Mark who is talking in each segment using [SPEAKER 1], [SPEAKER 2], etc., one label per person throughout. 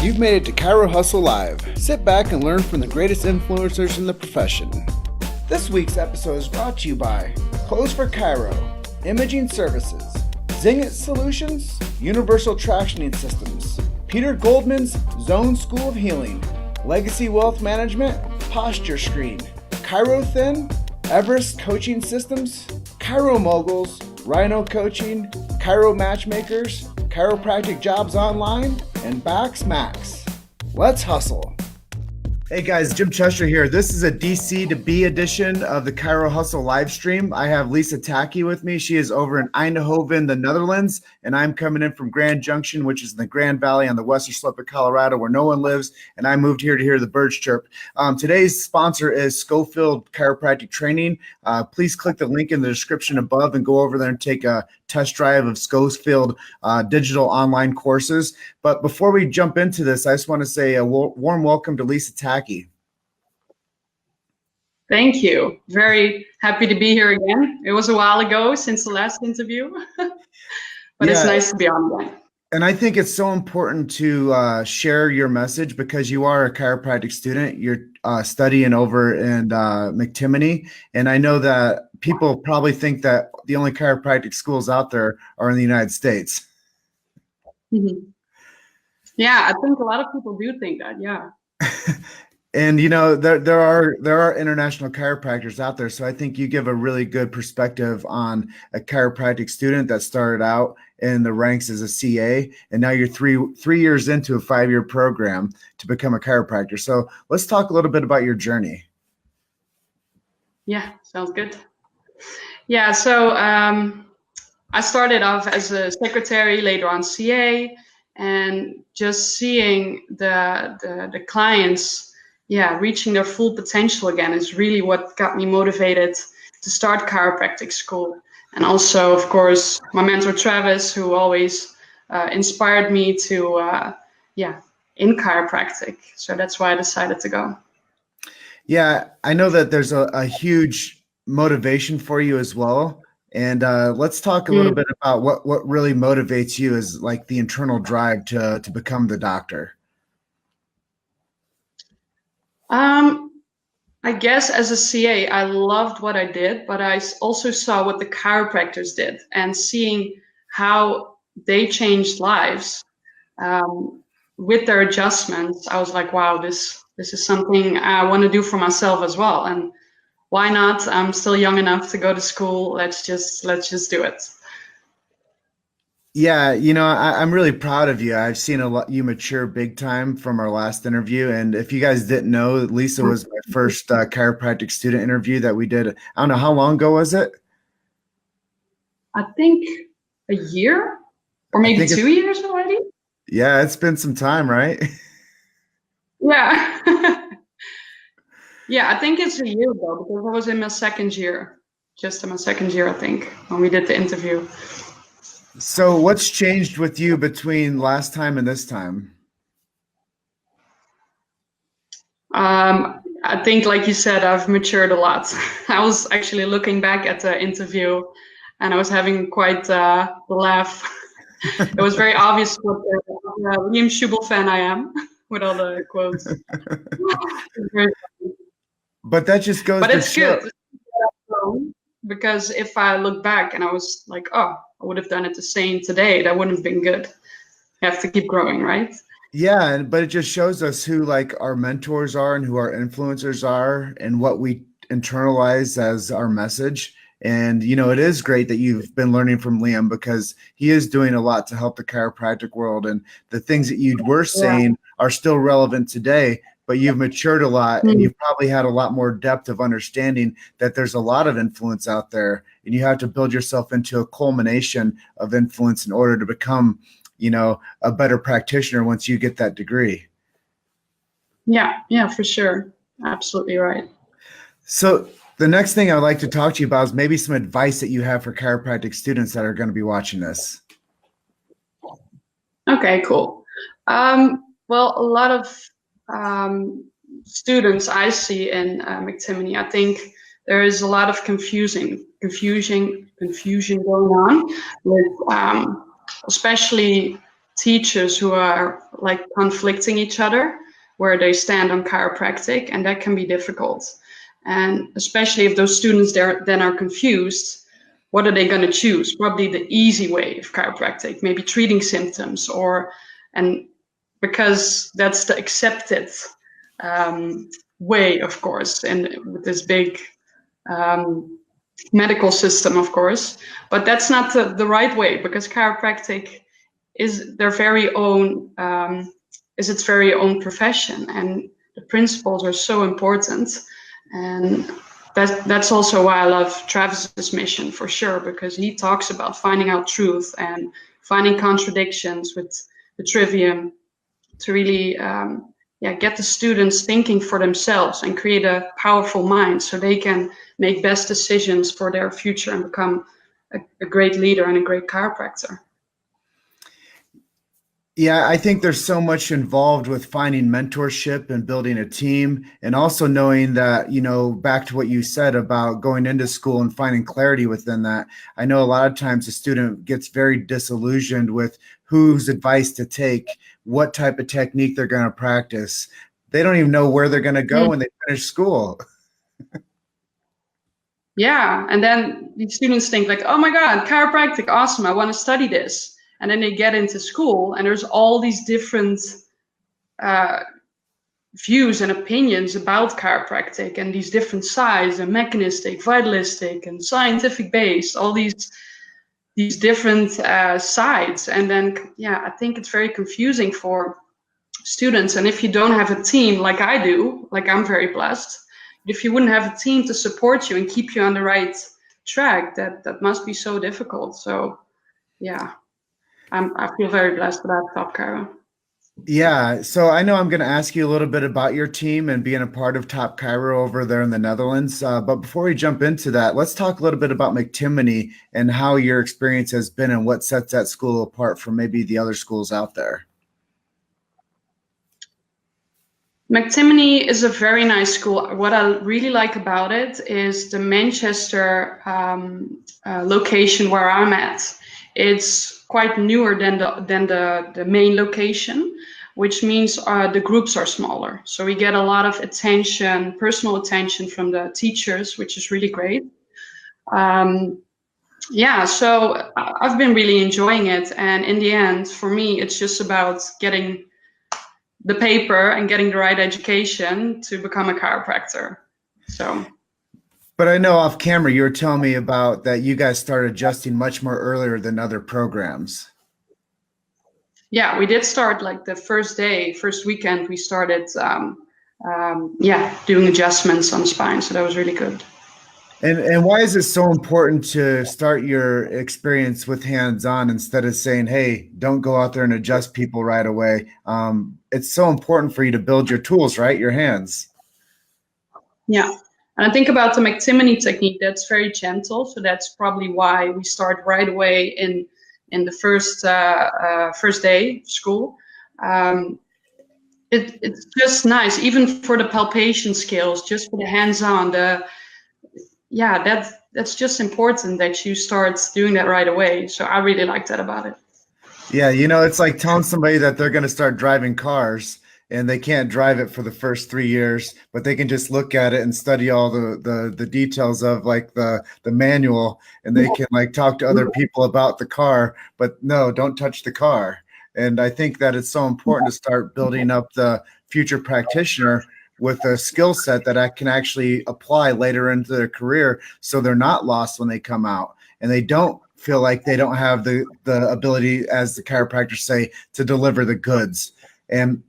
[SPEAKER 1] You've made it to Chiro Hustle Live. Sit back and learn from the greatest influencers in the profession. This week's episode is brought to you by Clothes for Chiro, Imaging Services, Zingit Solutions, Universal Tractioning Systems, Peter Goldman's Zone School of Healing, Legacy Wealth Management, Posture Screen, Chiro Thin, Everest Coaching Systems, Chiro Moguls, Rhino Coaching, Chiro Matchmakers, Chiropractic Jobs Online, and Bax Max. Let's hustle. Hey guys, Jim Chester here. This is a DC to B edition of the Chiro Hustle live stream. I have Lisa Tacke with me. She is over in Eindhoven, the Netherlands, and I'm coming in from Grand Junction, which is in the Grand Valley on the western slope of Colorado, where no one lives, and I moved here to hear the birds chirp. Today's sponsor is Schofield Chiropractic Training. Please click the link in the description above and go over there and take a test drive of Schofield digital online courses. But before we jump into this, I just want to say a warm welcome to Lisa Tacke.
[SPEAKER 2] Thank you. Very happy to be here again. It was a while ago since the last interview, but It's nice to be on again.
[SPEAKER 1] And I think it's so important to share your message because you are a chiropractic student. You're studying over in McTimoney. And I know that people probably think that the only chiropractic schools out there are in the United States.
[SPEAKER 2] Mm-hmm. Yeah, I think a lot of people do think that, yeah.
[SPEAKER 1] And, you know, there are international chiropractors out there. So I think you give a really good perspective on a chiropractic student that started out in the ranks as a CA. And now you're three years into a 5-year program to become a chiropractor. So let's talk a little bit about your journey.
[SPEAKER 2] Yeah, sounds good. Yeah, so I started off as a secretary, later on CA, and just seeing the clients reaching their full potential again is really what got me motivated to start chiropractic school. And also, of course, my mentor Travis, who always inspired me to, in chiropractic. So that's why I decided to go. Yeah,
[SPEAKER 1] I know that there's a huge motivation for you as well. And let's talk a little bit about what really motivates you as like the internal drive to become the doctor.
[SPEAKER 2] I guess as a CA, I loved what I did, but I also saw what the chiropractors did and seeing how they changed lives with their adjustments. I was like, wow, this is something I want to do for myself as well. And why not? I'm still young enough to go to school. Let's just do it.
[SPEAKER 1] Yeah, you know, I'm really proud of you. I've seen you mature big time from our last interview. And if you guys didn't know, Lisa was my first chiropractic student interview that we did. I don't know, how long ago was it?
[SPEAKER 2] I think a year or maybe 2 years already.
[SPEAKER 1] Yeah, it's been some time, right?
[SPEAKER 2] Yeah. Yeah, I think it's a year ago because I was in my second year, just in my second year, I think, when we did the interview.
[SPEAKER 1] So what's changed with you between last time and this time?
[SPEAKER 2] I think, like you said, I've matured a lot. I was actually looking back at the interview and I was having quite a laugh. It was very obvious what a William Schubel fan I am with all the quotes.
[SPEAKER 1] But that just goes
[SPEAKER 2] But
[SPEAKER 1] to
[SPEAKER 2] it's
[SPEAKER 1] show.
[SPEAKER 2] good. Because if I look back and I was like, oh, I would have done it the same today, that wouldn't have been good. You have to keep growing, right?
[SPEAKER 1] Yeah, but it just shows us who like our mentors are and who our influencers are and what we internalize as our message. And, you know, it is great that you've been learning from Liam because he is doing a lot to help the chiropractic world. And the things that you were saying are still relevant today, but you've matured a lot and you've probably had a lot more depth of understanding that there's a lot of influence out there and you have to build yourself into a culmination of influence in order to become, you know, a better practitioner once you get that degree.
[SPEAKER 2] Yeah, for sure. Absolutely right.
[SPEAKER 1] So the next thing I'd like to talk to you about is maybe some advice that you have for chiropractic students that are going to be watching this.
[SPEAKER 2] Okay, cool. Well, a lot of students I see in McTimoney, I think there is a lot of confusion going on with especially teachers who are like conflicting each other, where they stand on chiropractic, and that can be difficult. And especially if those students then are confused, what are they going to choose? Probably the easy way of chiropractic, maybe treating symptoms, and because that's the accepted way, of course, and with this big medical system, of course. But that's not the right way, because chiropractic is their very own is its very own profession, and the principles are so important. And that's also why I love Travis's mission, for sure, because he talks about finding out truth and finding contradictions with the trivium to really get the students thinking for themselves and create a powerful mind so they can make best decisions for their future and become a great leader and a great chiropractor.
[SPEAKER 1] Yeah, I think there's so much involved with finding mentorship and building a team, and also knowing that, back to what you said about going into school and finding clarity within that. I know a lot of times a student gets very disillusioned with whose advice to take, what type of technique they're going to practice. They don't even know where they're going to go when they finish school.
[SPEAKER 2] Yeah, and then the students think like, oh my God, chiropractic, awesome, I want to study this. And then they get into school, and there's all these different views and opinions about chiropractic, and these different sides, and mechanistic, vitalistic, and scientific based, all these different sides. And then, I think it's very confusing for students. And if you don't have a team like I do, like I'm very blessed, if you wouldn't have a team to support you and keep you on the right track, that must be so difficult. So, yeah. I feel very blessed about Top Chiro.
[SPEAKER 1] Yeah, so I know I'm going to ask you a little bit about your team and being a part of Top Chiro over there in the Netherlands. But before we jump into that, let's talk a little bit about McTimoney and how your experience has been and what sets that school apart from maybe the other schools out there.
[SPEAKER 2] McTimoney is a very nice school. What I really like about it is the Manchester location where I'm at. It's quite newer than the main location, which means the groups are smaller. So we get a lot of attention, personal attention from the teachers, which is really great. So I've been really enjoying it. And in the end, for me, it's just about getting the paper and getting the right education to become a chiropractor. So.
[SPEAKER 1] But I know off camera, you were telling me about that you guys started adjusting much more earlier than other programs.
[SPEAKER 2] Yeah, we did start like the first weekend, we started doing adjustments on spine. So that was really good.
[SPEAKER 1] And why is it so important to start your experience with hands-on instead of saying, hey, don't go out there and adjust people right away? It's so important for you to build your tools, right? Your hands.
[SPEAKER 2] Yeah. And I think about the McTimoney technique, that's very gentle. So that's probably why we start right away in the first day of school. It's just nice, even for the palpation skills, just for the hands-on. That's just important that you start doing that right away. So I really like that about it.
[SPEAKER 1] Yeah, it's like telling somebody that they're going to start driving cars and they can't drive it for the first 3 years, but they can just look at it and study all the details of like the manual, and they can like talk to other people about the car, but no, don't touch the car. And I think that it's so important to start building up the future practitioner with a skill set that I can actually apply later into their career, so they're not lost when they come out and they don't feel like they don't have the ability, as the chiropractors say, to deliver the goods. And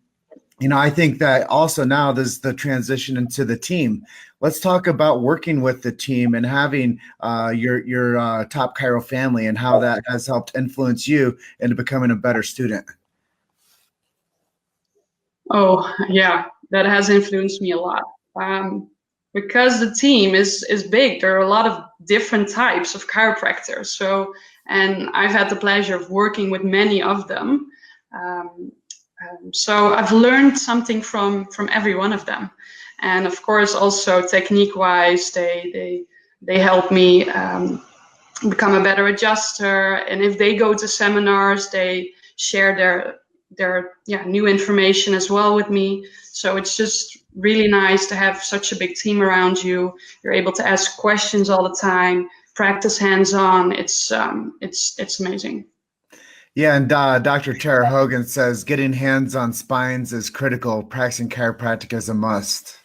[SPEAKER 1] I think that also now there's the transition into the team. Let's talk about working with the team and having your Top Chiro family and how that has helped influence you into becoming a better student.
[SPEAKER 2] Oh, yeah, that has influenced me a lot. Because the team is big. There are a lot of different types of chiropractors. So, and I've had the pleasure of working with many of them. So I've learned something from every one of them. And of course, also technique-wise, they help me become a better adjuster. And if they go to seminars, they share their new information as well with me. So it's just really nice to have such a big team around you. You're able to ask questions all the time, practice hands-on. It's amazing.
[SPEAKER 1] Yeah, and Dr. Tara Hogan says getting hands on spines is critical. Practicing chiropractic is a must.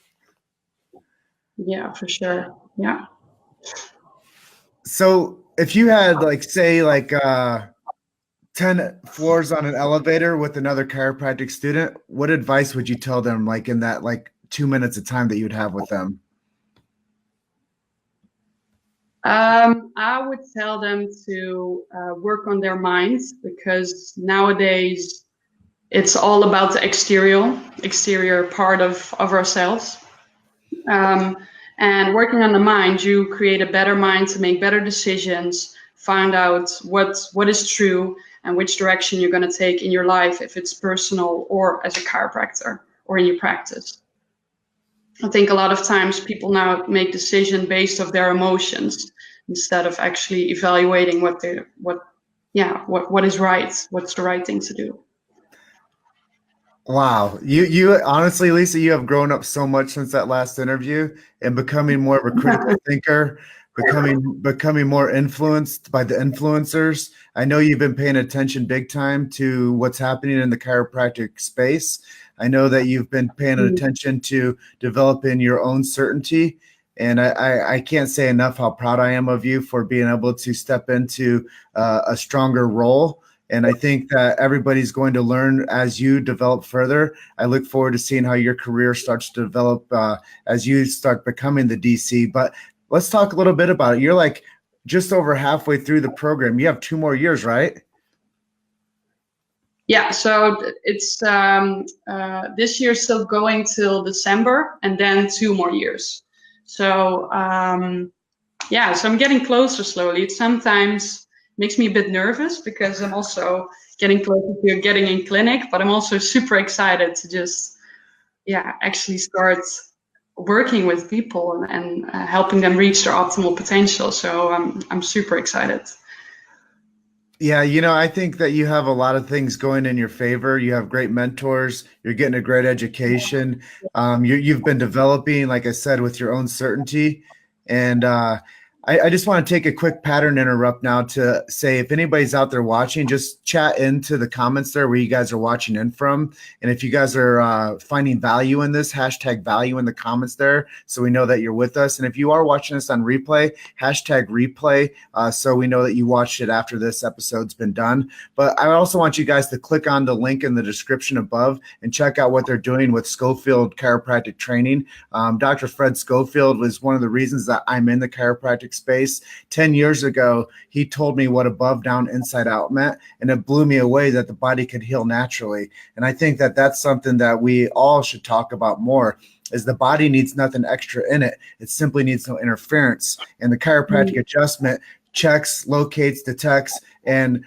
[SPEAKER 2] Yeah, for sure. Yeah.
[SPEAKER 1] So if you had like say like 10 floors on an elevator with another chiropractic student, what advice would you tell them like in that like 2 minutes of time that you'd have with them?
[SPEAKER 2] I would tell them to work on their minds, because nowadays it's all about the exterior part of ourselves. And working on the mind, you create a better mind to make better decisions, find out what is true and which direction you're going to take in your life, if it's personal or as a chiropractor or in your practice. I think a lot of times people now make decisions based on their emotions instead of actually evaluating what is right, what's the right thing to do.
[SPEAKER 1] Wow. You honestly, Lisa, you have grown up so much since that last interview and becoming more of a critical thinker, becoming more influenced by the influencers. I know you've been paying attention big time to what's happening in the chiropractic space. I know that you've been paying attention to developing your own certainty. And I can't say enough how proud I am of you for being able to step into a stronger role. And I think that everybody's going to learn as you develop further. I look forward to seeing how your career starts to develop as you start becoming the DC. But let's talk a little bit about it. You're like just over halfway through the program. You have 2 more years, right?
[SPEAKER 2] Yeah, so it's this year still going till December, and then 2 more years. So yeah, so I'm getting closer slowly. It sometimes makes me a bit nervous because I'm also getting closer to getting in clinic, but I'm also super excited to just actually start working with people and helping them reach their optimal potential. So I'm super excited.
[SPEAKER 1] Yeah, I think that you have a lot of things going in your favor. You have great mentors. You're getting a great education. You've been developing, like I said, with your own certainty. And I just want to take a quick pattern interrupt now to say, if anybody's out there watching, just chat into the comments there where you guys are watching in from. And if you guys are finding value in this, hashtag value in the comments there so we know that you're with us. And if you are watching this on replay, hashtag replay so we know that you watched it after this episode's been done. But I also want you guys to click on the link in the description above and check out what they're doing with Schofield Chiropractic Training. Dr. Fred Schofield was one of the reasons that I'm in the chiropractic space. 10 years ago, he told me what above, down, inside out meant, and it blew me away that the body could heal naturally. And I think that that's something that we all should talk about more, is the body needs nothing extra in it. It simply needs no interference. And the chiropractic adjustment checks, locates, detects, and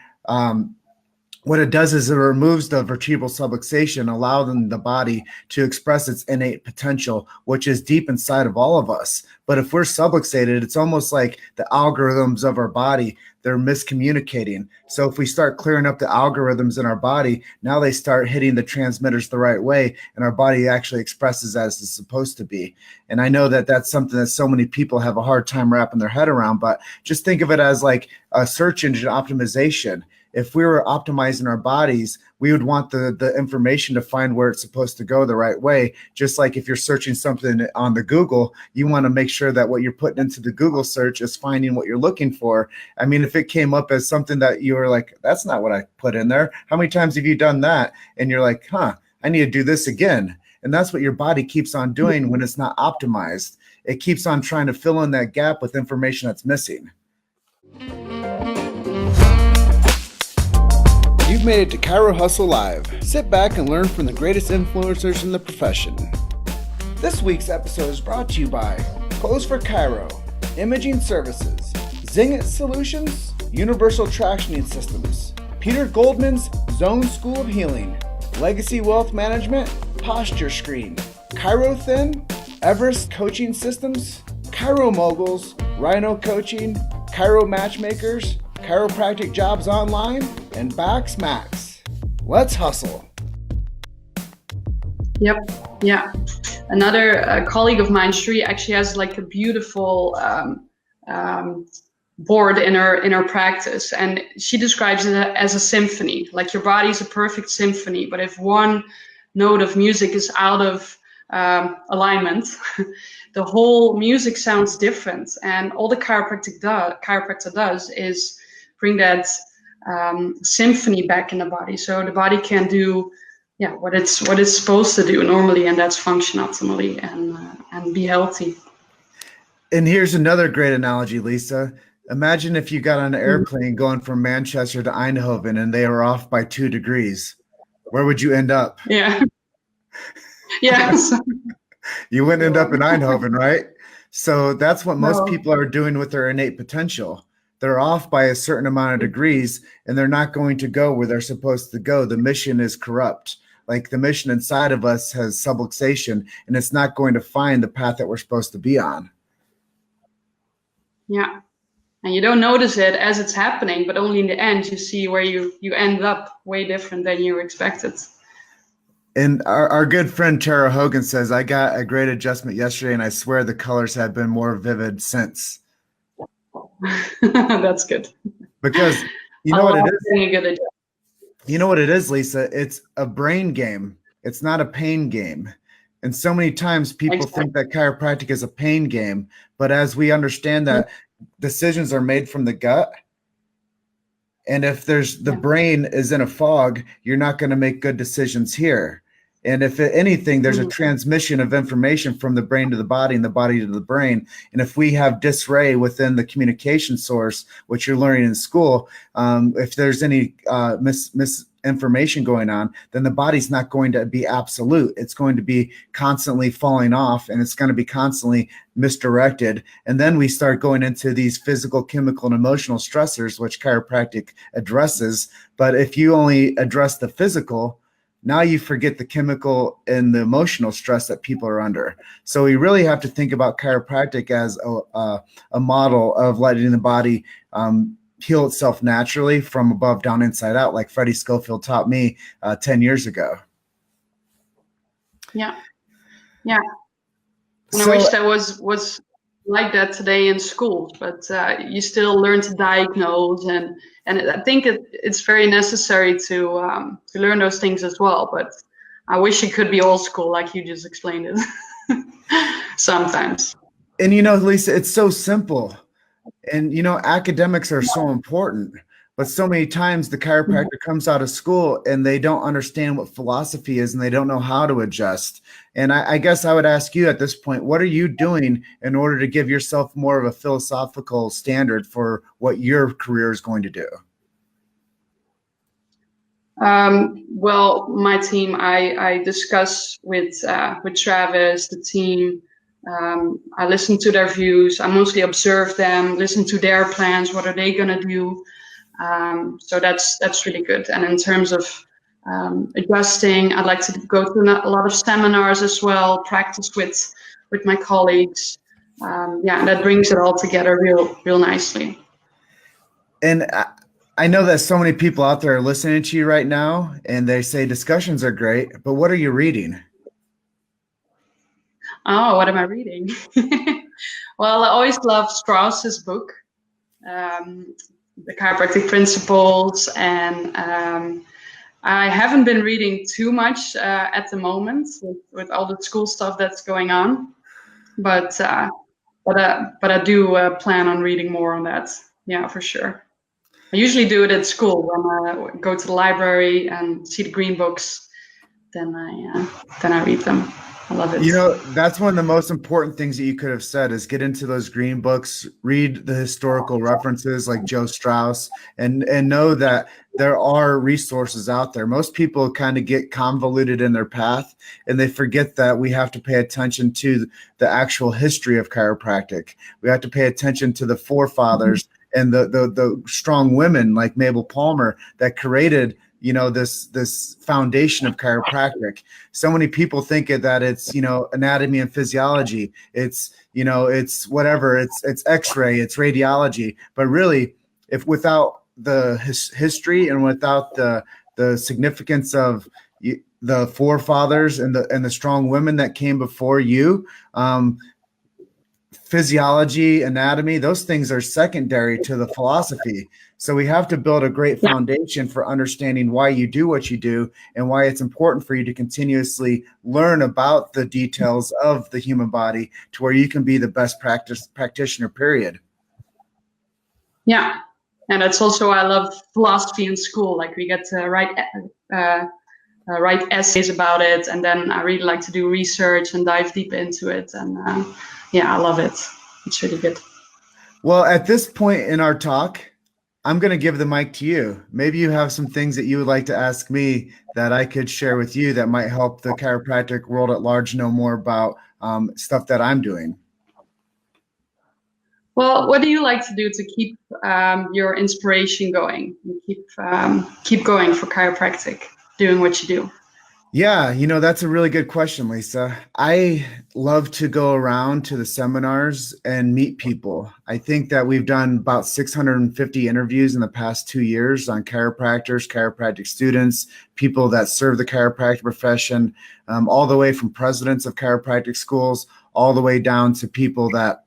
[SPEAKER 1] what it does is it removes the vertebral subluxation, allowing the body to express its innate potential, which is deep inside of all of us. But if we're subluxated, it's almost like the algorithms of our body, they're miscommunicating. So if we start clearing up the algorithms in our body, now they start hitting the transmitters the right way, and our body actually expresses as it's supposed to be. And I know that that's something that so many people have a hard time wrapping their head around, but just think of it as like a search engine optimization. If we were optimizing our bodies, we would want the information to find where it's supposed to go the right way. Just like if you're searching something on the Google, you want to make sure that what you're putting into the Google search is finding what you're looking for. I mean, if it came up as something that you were like, that's not what I put in there. How many times have you done that? And you're like, I need to do this again. And that's what your body keeps on doing when it's not optimized. It keeps on trying to fill in that gap with information that's missing. You've made it to Chiro Hustle Live. Sit back and learn from the greatest influencers in the profession. This week's episode is brought to you by Clothes for Chiro, Imaging Services, Zingit Solutions, Universal Tractioning Systems, Peter Goldman's Zone School of Healing, Legacy Wealth Management, Posture Screen, Chiro Thin, Everest Coaching Systems, Chiro Moguls, Rhino Coaching, Chiro Matchmakers, Chiropractic Jobs Online, and Bax Max. Let's hustle.
[SPEAKER 2] Yep. Yeah. Another colleague of mine, Shri, actually has like a beautiful board in her practice, and she describes it as a symphony. Like your body is a perfect symphony, but if one note of music is out of alignment, the whole music sounds different. And all the chiropractor does is bring that symphony back in the body, so the body can do what it's supposed to do normally, and that's function optimally and be healthy.
[SPEAKER 1] And here's another great analogy, Lisa. Imagine if you got on an airplane going from Manchester to Eindhoven and they were off by 2 degrees. Where would you end up?
[SPEAKER 2] Yeah. Yes.
[SPEAKER 1] You wouldn't end up in Eindhoven, right? So that's what most people are doing with their innate potential. They're off by a certain amount of degrees, and they're not going to go where they're supposed to go. The mission is corrupt. Like the mission inside of us has subluxation, and it's not going to find the path that we're supposed to be on.
[SPEAKER 2] Yeah. And you don't notice it as it's happening, but only in the end you see where you end up way different than you expected.
[SPEAKER 1] And our good friend Chiro Hogan says, I got a great adjustment yesterday, and I swear the colors have been more vivid since.
[SPEAKER 2] That's good.
[SPEAKER 1] Because you know what it is?
[SPEAKER 2] Good
[SPEAKER 1] you know what it is, Lisa? It's a brain game. It's not a pain game. And so many times people think that chiropractic is a pain game, but as we understand that decisions are made from the gut, and if there's the brain is in a fog, you're not going to make good decisions here. And if anything, there's a transmission of information from the brain to the body and the body to the brain. And if we have disarray within the communication source, which you're learning in school, if there's any misinformation going on, then the body's not going to be absolute. It's going to be constantly falling off, and it's going to be constantly misdirected. And then we start going into these physical, chemical, and emotional stressors, which chiropractic addresses. But if you only address the physical, now you forget the chemical and the emotional stress that people are under. So we really have to think about chiropractic as a model of letting the body heal itself naturally from above down, inside out, like Freddie Schofield taught me 10 years ago.
[SPEAKER 2] Yeah. And I wish that was like that today in school, but you still learn to diagnose, and I think it's very necessary to learn those things as well. But I wish it could be old school, like you just explained it. Sometimes.
[SPEAKER 1] And Lisa, it's so simple. And academics are so important, but so many times the chiropractor comes out of school and they don't understand what philosophy is, and they don't know how to adjust. And I guess I would ask you at this point, what are you doing in order to give yourself more of a philosophical standard for what your career is going to do?
[SPEAKER 2] Well, my team, I discuss with Travis, the team. I listen to their views. I mostly observe them, listen to their plans. What are they going to do? So that's really good. And in terms of adjusting, I'd like to go through a lot of seminars as well, practice with my colleagues. And that brings it all together real nicely.
[SPEAKER 1] And I know that so many people out there are listening to you right now, and they say discussions are great, but what are you reading?
[SPEAKER 2] Oh, what am I reading? Well, I always loved Strauss's book, The Chiropractic Principles, and I haven't been reading too much at the moment with all the school stuff that's going on, but I do plan on reading more on that. Yeah, for sure. I usually do it at school when I go to the library and see the green books. Then I read them. I love it.
[SPEAKER 1] That's one of the most important things that you could have said is get into those green books, read the historical references like Joe Strauss, and know that there are resources out there. Most people kind of get convoluted in their path, and they forget that we have to pay attention to the actual history of chiropractic. We have to pay attention to the forefathers and the strong women like Mabel Palmer that created this foundation of chiropractic. So many people think that it's, anatomy and physiology. It's, it's whatever, it's x-ray, it's radiology. But really, if without the history and without the the significance of the forefathers and the strong women that came before you. Physiology, anatomy, those things are secondary to the philosophy. So we have to build a great foundation for understanding why you do what you do and why it's important for you to continuously learn about the details of the human body to where you can be the best practitioner, period.
[SPEAKER 2] Yeah. And that's also why I love philosophy in school. Like we get to write essays about it. And then I really like to do research and dive deep into it. And I love it. It's really good.
[SPEAKER 1] Well, at this point in our talk, I'm going to give the mic to you. Maybe you have some things that you would like to ask me that I could share with you that might help the chiropractic world at large know more about stuff that I'm doing.
[SPEAKER 2] Well, what do you like to do to keep your inspiration going? Keep going for chiropractic, doing what you do.
[SPEAKER 1] Yeah, that's a really good question, Lisa. I love to go around to the seminars and meet people. I think that we've done about 650 interviews in the past 2 years on chiropractors, chiropractic students, people that serve the chiropractic profession, all the way from presidents of chiropractic schools, all the way down to people that,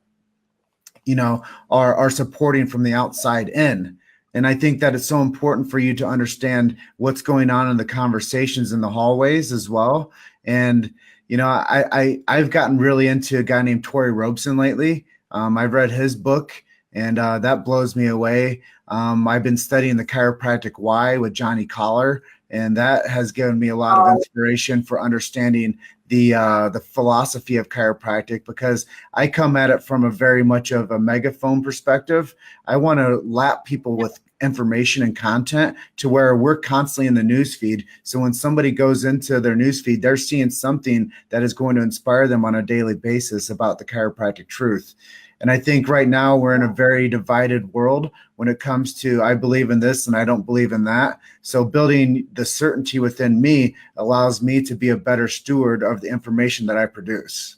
[SPEAKER 1] are supporting from the outside in. And I think that it's so important for you to understand what's going on in the conversations in the hallways as well. And, I've gotten really into a guy named Tori Robeson lately. I've read his book and that blows me away. I've been studying the chiropractic why with Johnny Collar, and that has given me a lot of inspiration for understanding the philosophy of chiropractic, because I come at it from a very much of a megaphone perspective. I want to lap people with information and content to where we're constantly in the newsfeed. So when somebody goes into their newsfeed, they're seeing something that is going to inspire them on a daily basis about the chiropractic truth. And I think right now we're in a very divided world when it comes to, I believe in this and I don't believe in that. So building the certainty within me allows me to be a better steward of the information that I produce.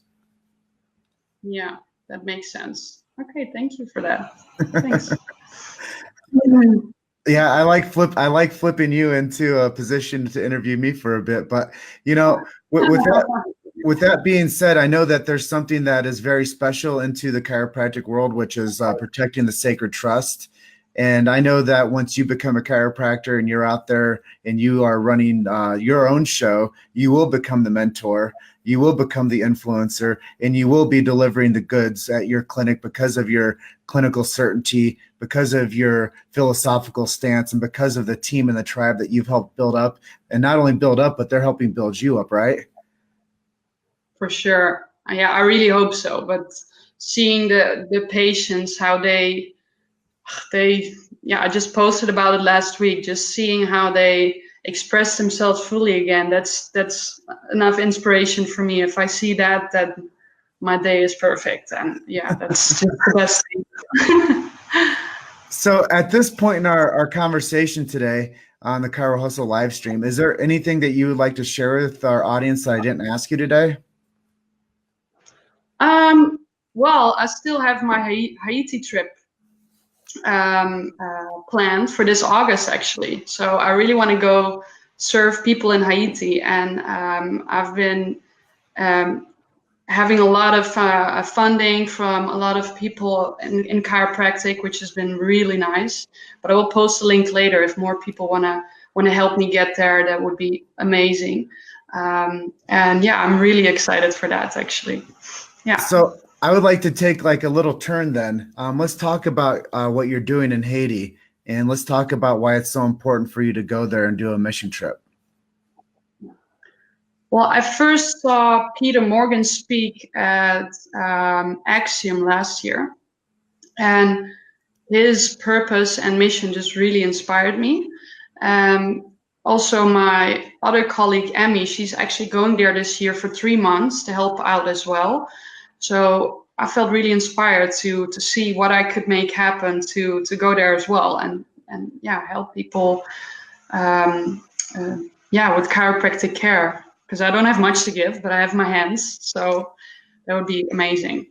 [SPEAKER 2] Yeah, that makes sense. Okay, thank you for that. Thanks.
[SPEAKER 1] Yeah, I like flipping you into a position to interview me for a bit, but with that being said, I know that there's something that is very special into the chiropractic world, which is protecting the sacred trust. And I know that once you become a chiropractor and you're out there and you are running your own show, you will become the mentor, you will become the influencer, and you will be delivering the goods at your clinic because of your clinical certainty, because of your philosophical stance, and because of the team and the tribe that you've helped build up. And not only build up, but they're helping build you up, right?
[SPEAKER 2] For sure. Yeah, I really hope so. But seeing the patients, how they I just posted about it last week, just seeing how they express themselves fully again, that's enough inspiration for me. If I see that my day is perfect. And yeah, that's just the best thing.
[SPEAKER 1] So at this point in our conversation today on the Chiro Hustle live stream, is there anything that you would like to share with our audience that I didn't ask you today?
[SPEAKER 2] Well, I still have my Haiti trip planned for this August, actually. So I really want to go serve people in Haiti, and I've been having a lot of funding from a lot of people in chiropractic, which has been really nice. But I will post a link later if more people want to help me get there. That would be amazing. And yeah, I'm really excited for that, actually. Yeah.
[SPEAKER 1] So I would like to take like a little turn then. Let's talk about what you're doing in Haiti, and let's talk about why it's so important for you to go there and do a mission trip.
[SPEAKER 2] Well, I first saw Peter Morgan speak at Axiom last year, and his purpose and mission just really inspired me. Also, my other colleague, Emmy, she's actually going there this year for 3 months to help out as well. So I felt really inspired to see what I could make happen to go there as well, and yeah, help people with chiropractic care, because I don't have much to give, but I have my hands, so that would be amazing.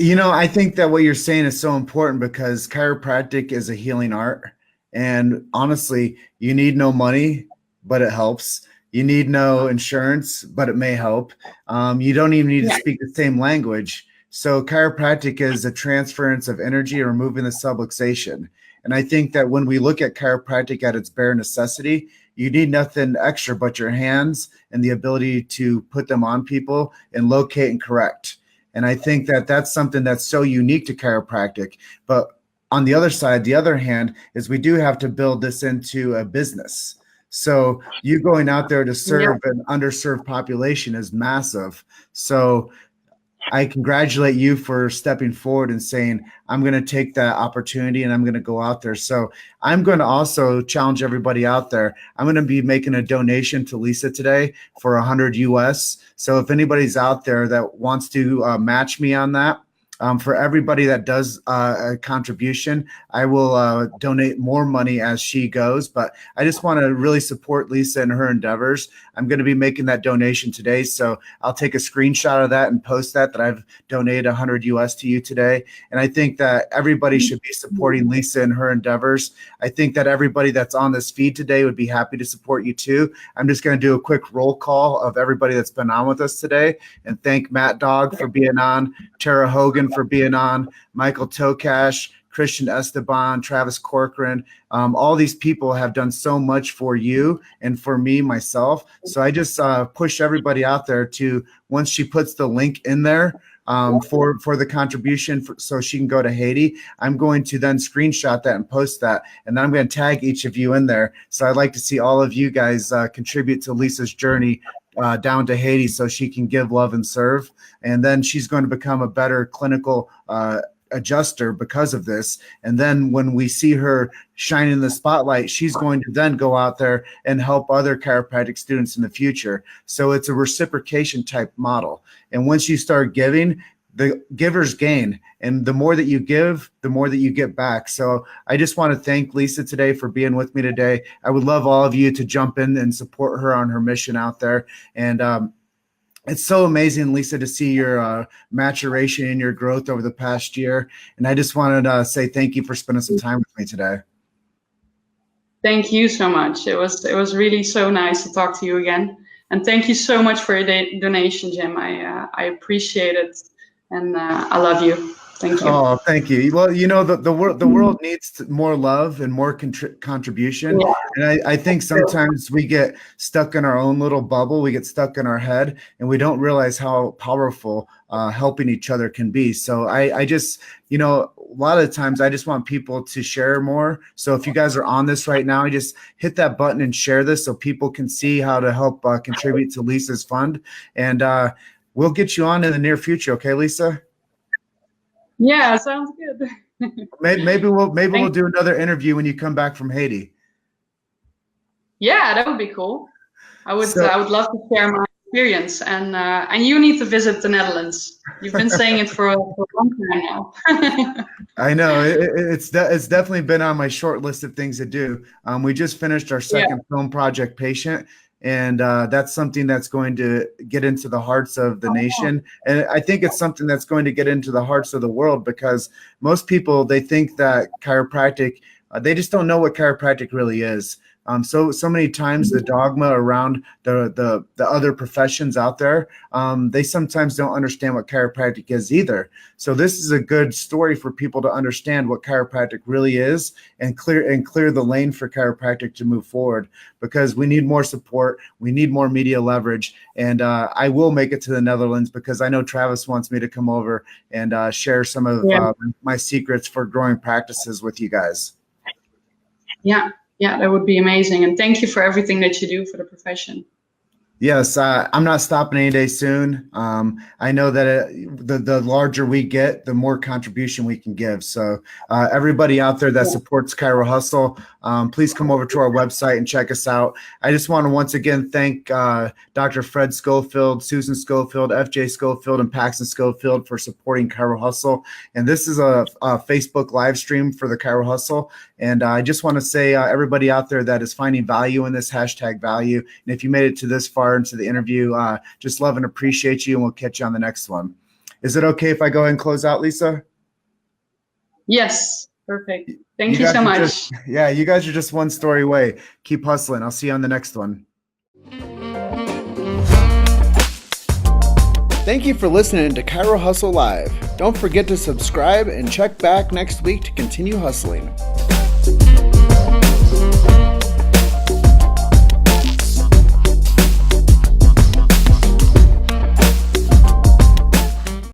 [SPEAKER 1] I think that what you're saying is so important because chiropractic is a healing art. And honestly, you need no money, but it helps. You need no insurance, but it may help. You don't even need to speak the same language. So chiropractic is a transference of energy or removing the subluxation. And I think that when we look at chiropractic at its bare necessity, you need nothing extra but your hands and the ability to put them on people and locate and correct. And I think that that's something that's so unique to chiropractic. But on the other side, the other hand, is we do have to build this into a business. So you going out there to serve an underserved population is massive. So I congratulate you for stepping forward and saying, I'm going to take that opportunity and I'm going to go out there. So I'm going to also challenge everybody out there. I'm going to be making a donation to Lisa today for 100 US. So if anybody's out there that wants to match me on that, for everybody that does a contribution, I will donate more money as she goes. But I just want to really support Lisa and her endeavors. I'm going to be making that donation today. So I'll take a screenshot of that and post that I've donated 100 US to you today. And I think that everybody should be supporting Lisa and her endeavors. I think that everybody that's on this feed today would be happy to support you too. I'm just going to do a quick roll call of everybody that's been on with us today and thank Matt Dog for being on, Tara Hogan for being on, Michael Tokash, Christian Esteban, Travis Corcoran. All these people have done so much for you and for me, myself. So I just push everybody out there to, once she puts the link in there for the contribution so she can go to Haiti, I'm going to then screenshot that and post that. And then I'm going to tag each of you in there. So I'd like to see all of you guys contribute to Lisa's journey down to Haiti so she can give, love, and serve. And then she's going to become a better clinical adjuster because of this. And then when we see her shine in the spotlight, she's going to then go out there and help other chiropractic students in the future. So it's a reciprocation type model. And once you start giving, the givers gain. And the more that you give, the more that you get back. So I just want to thank Lisa today for being with me today. I would love all of you to jump in and support her on her mission out there. And it's so amazing, Lisa, to see your maturation and your growth over the past year. And I just wanted to say thank you for spending some time with me today.
[SPEAKER 2] Thank you so much. It was really so nice to talk to you again. And thank you so much for your donation, Jim. I appreciate it. And I love you. Thank you.
[SPEAKER 1] Oh, thank you. Well, you know, the world needs more love and more contribution. Yeah. And I think sometimes we get stuck in our own little bubble. We get stuck in our head and we don't realize how powerful helping each other can be. So I just, you know, a lot of the times I just want people to share more. So if you guys are on this right now, just hit that button and share this so people can see how to help contribute to Lisa's fund. And we'll get you on in the near future. Okay, Lisa?
[SPEAKER 2] Yeah, sounds good.
[SPEAKER 1] maybe we'll do another interview when you come back from Haiti.
[SPEAKER 2] Yeah, that would be cool. I would love to share my experience, and you need to visit the Netherlands. You've been saying it for a long time now.
[SPEAKER 1] I know it's definitely been on my short list of things to do. We just finished our second film project, Patient. And that's something that's going to get into the hearts of the nation. And I think it's something that's going to get into the hearts of the world because most people, they think that chiropractic, they just don't know what chiropractic really is. So many times the dogma around the other professions out there, they sometimes don't understand what chiropractic is either. So this is a good story for people to understand what chiropractic really is and clear the lane for chiropractic to move forward because we need more support. We need more media leverage. And I will make it to the Netherlands because I know Travis wants me to come over and share some of my secrets for growing practices with you guys.
[SPEAKER 2] Yeah, that would be amazing. And thank you for everything that you do for the profession.
[SPEAKER 1] Yes, I'm not stopping any day soon. I know that the larger we get, the more contribution we can give. So everybody out there that supports Chiro Hustle, please come over to our website and check us out. I just want to once again thank Dr. Fred Schofield, Susan Schofield, FJ Schofield, and Paxton Schofield for supporting Chiro Hustle. And this is a Facebook live stream for the Chiro Hustle. And I just want to say everybody out there that is finding value in this #value. And if you made it to this far into the interview, just love and appreciate you, and we'll catch you on the next one. Is it okay if I go ahead and close out, Lisa?
[SPEAKER 2] Yes, Perfect. Thank you so much.
[SPEAKER 1] You guys are just one story away. Keep hustling. I'll see you on the next one. Thank you for listening to Chiro Hustle Live. Don't forget to subscribe and check back next week to continue hustling.